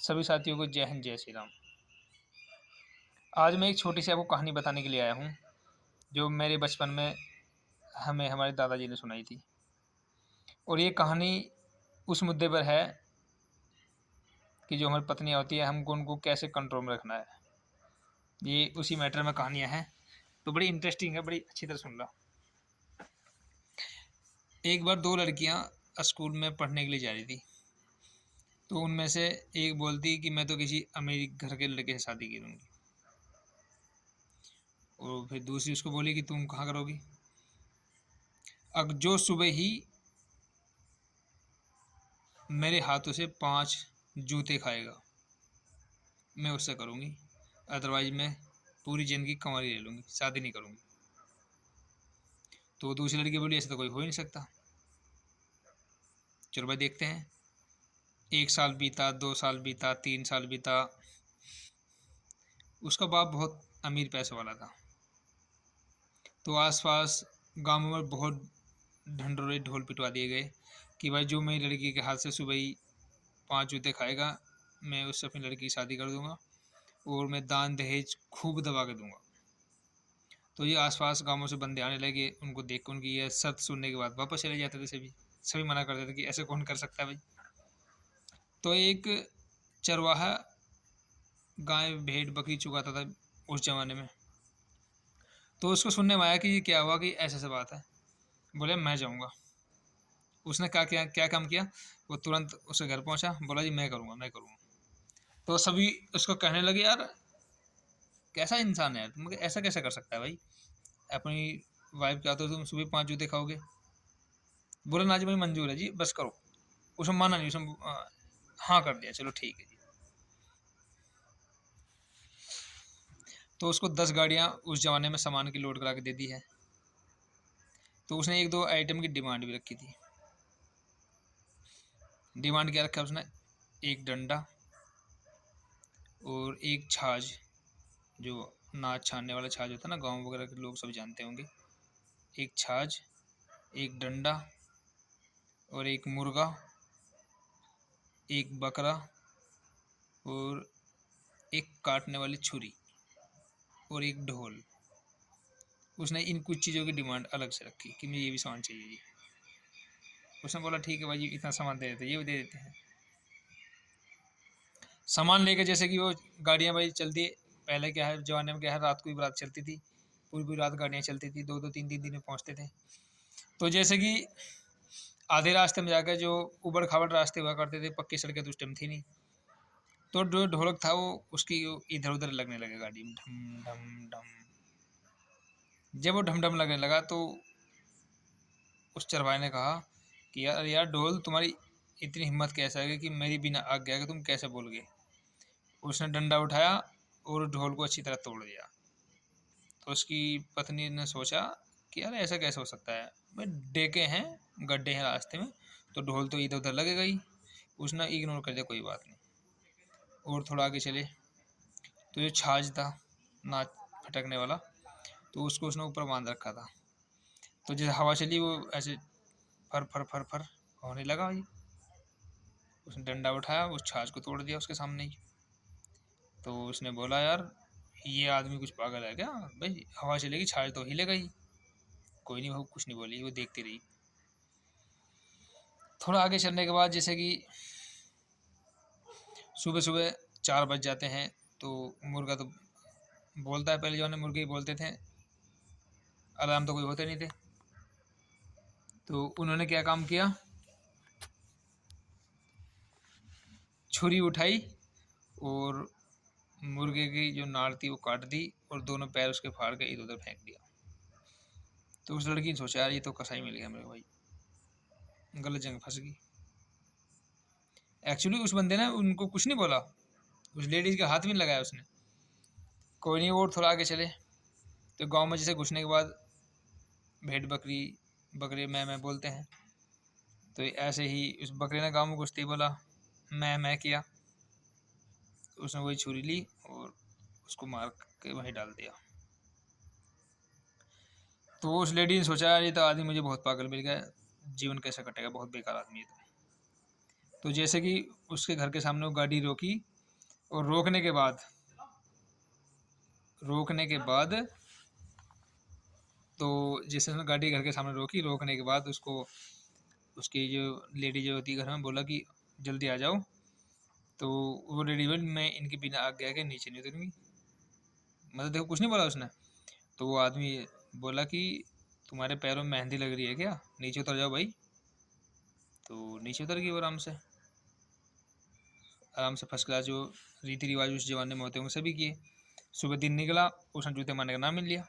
सभी साथियों को जय हिंद जय श्री राम। आज मैं एक छोटी सी आपको कहानी बताने के लिए आया हूँ जो मेरे बचपन में हमें हमारे दादाजी ने सुनाई थी। और ये कहानी उस मुद्दे पर है कि जो हमारी पत्नियाँ होती है हमको उनको कैसे कंट्रोल में रखना है। ये उसी मैटर में कहानियाँ हैं, तो बड़ी इंटरेस्टिंग है, बड़ी अच्छी तरह सुन लो। एक बार दो लड़कियाँ स्कूल में पढ़ने के लिए जा रही थी, तो उनमें से एक बोलती कि मैं तो किसी अमीर घर के लड़के से शादी करूँगी, और फिर दूसरी उसको बोली कि तुम कहाँ करोगी। अब जो सुबह ही मेरे हाथों से 5 जूते खाएगा मैं उससे करूँगी, अदरवाइज मैं पूरी ज़िंदगी कंवारी ले लूँगी, शादी नहीं करूँगी। तो दूसरी लड़की बोली ऐसा तो कोई हो ही नहीं सकता। चलो भाई देखते हैं। 1 साल बीता, 2 साल बीता, 3 साल बीता। उसका बाप बहुत अमीर पैसे वाला था, तो आसपास गाँव में बहुत ढंढोरे ढोल पिटवा दिए गए कि भाई जो मेरी लड़की के हाथ से सुबह ही 5 जूते खाएगा मैं उससे अपनी लड़की की शादी कर दूंगा, और मैं दान दहेज खूब दबा के दूंगा। तो ये आसपास गांवों से बंदे आने लगे, उनको देख कर उनकी यह सत्य सुनने के बाद वापस चले जाते थे। सभी मना करते थे कि ऐसे कौन कर सकता है भाई। तो एक चरवाहा गाय भेड़ बकरी चुगाता था उस जमाने में, तो उसको सुनने में आया कि ये क्या हुआ कि ऐसे ऐसे बात है। बोले मैं जाऊँगा। उसने क्या काम किया, वो तुरंत उसके घर पहुंचा, बोला जी मैं करूँगा मैं करूँगा। तो सभी उसको कहने लगे यार कैसा इंसान है यार, तुम ऐसा कैसे कर सकता है भाई, अपनी वाइफ क्या तो तुम सुबह 5 जूते खाओगे। बोला ना जी भाई मंजूर है जी, बस करो। उसने माना नहीं, उसने हाँ कर दिया, चलो ठीक है जी। तो उसको 10 गाड़ियाँ उस जमाने में सामान की लोड करा के दे दी है। तो उसने 1-2 आइटम की डिमांड भी रखी थी। डिमांड क्या रखा उसने, एक डंडा और एक छाछ, जो नाच छानने वाला छाछ होता है ना, गाँव वगैरह के लोग सब जानते होंगे। एक छाछ, एक डंडा और एक मुर्गा, एक बकरा और एक काटने वाली छुरी और एक ढोल। उसने इन कुछ चीज़ों की डिमांड अलग से रखी कि मुझे ये भी सामान चाहिए जी। उसने बोला ठीक है भाई जी, इतना सामान दे देते, ये भी दे देते हैं। सामान लेकर जैसे कि वो गाड़ियाँ भाई चलती, पहले क्या है जमाने में क्या है, रात को ही बारात चलती थी, पूरी पूरी रात गाड़ियाँ चलती थी, 2-2 3-3 दिन में पहुँचते थे। तो जैसे कि आधे रास्ते में जाकर जो उबड़ खाबड़ रास्ते हुआ करते थे, पक्की सड़कें तो उस टाइम थी नहीं, तो जो ढोलक था वो उसकी इधर उधर लगने लगे गाड़ी में, ढम ढम ढम। जब वो ढम ढम लगने लगा तो उस चरवाहे ने कहा कि यार यार ढोल, तुम्हारी इतनी हिम्मत कैसे आ गई कि मेरी बिना आज्ञा के तुम कैसे बोल गए। उसने डंडा उठाया और ढोल को अच्छी तरह तोड़ दिया। तो उसकी पत्नी ने सोचा कि यार ऐसा कैसे हो सकता है, भाई डेके हैं, गड्ढे हैं रास्ते में, तो ढोल तो इधर उधर लगेगा ही। उसने इग्नोर कर दिया, कोई बात नहीं। और थोड़ा आगे चले तो जो छाछ था नाच फटकने वाला, तो उसको उसने ऊपर बांध रखा था। तो जैसे हवा चली वो ऐसे फर फर फर फर होने लगा जी। उसने डंडा उठाया, उस छाछ को तोड़ दिया उसके सामने ही। तो उसने बोला यार ये आदमी कुछ पागल है क्या भाई, हवा चलेगी छाछ तो हिलेगा ही। कोई नहीं, वो कुछ नहीं बोली, वो देखती रही। थोड़ा आगे चलने के बाद जैसे कि सुबह सुबह 4 बज जाते हैं, तो मुर्गा तो बोलता है, पहले जो है मुर्गे ही बोलते थे, अलार्म तो कोई होते नहीं थे। तो उन्होंने क्या काम किया, छुरी उठाई और मुर्गे की जो नाड़ थी वो काट दी और दोनों पैर उसके फाड़ के इधर उधर फेंक दिया। तो उस लड़की ने सोचा यार ये तो कसाई मिल गया मेरे भाई, गलत जगह फंस गई। एक्चुअली उस बंदे ने उनको कुछ नहीं बोला, उस लेडीज के हाथ में लगाया उसने। कोई नहीं, और थोड़ा आगे चले तो गांव में जैसे घुसने के बाद भेड़ बकरी बकरे मैं बोलते हैं, तो ऐसे ही उस बकरे ने गांव में घुसते ही बोला मैं किया। तो उसने वही छुरी ली और उसको मार के वहीं डाल दिया। तो उस लेडी ने सोचा यार ये तो आदमी मुझे बहुत पागल मिल गया, जीवन कैसे कटेगा, बहुत बेकार आदमी है। तो जैसे कि उसके घर के सामने वो गाड़ी रोकी, और रोकने के बाद तो जिसने उसने गाड़ी घर के सामने रोकी, रोकने के बाद उसको उसकी जो लेडी जो होती है घर में, बोला कि जल्दी आ जाओ। तो वो लेडी बोली मैं इनके बिना आज्ञा के नीचे नहीं उतरूंगी। मतलब देखो कुछ नहीं बोला उसने। तो वो आदमी बोला कि तुम्हारे पैरों में मेहंदी लग रही है क्या, नीचे उतर जाओ भाई। तो नीचे उतर गई वो आराम से फर्स्ट क्लास जो रीति रिवाज उस जमाने में होते हैं वो सभी किए। सुबह दिन निकला, उसने जूते मारने का नाम मिल लिया।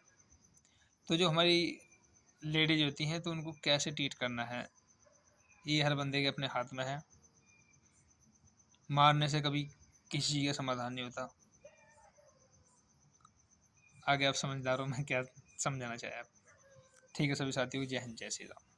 तो जो हमारी लेडीज होती हैं तो उनको कैसे ट्रीट करना है ये हर बंदे के अपने हाथ में है। मारने से कभी किसी चीज़ का समाधान नहीं होता। आगे आप समझदार हो मैं क्या समझाना चाहे आप। ठीक है सभी साथियों, जय हिंद जय श्री राम।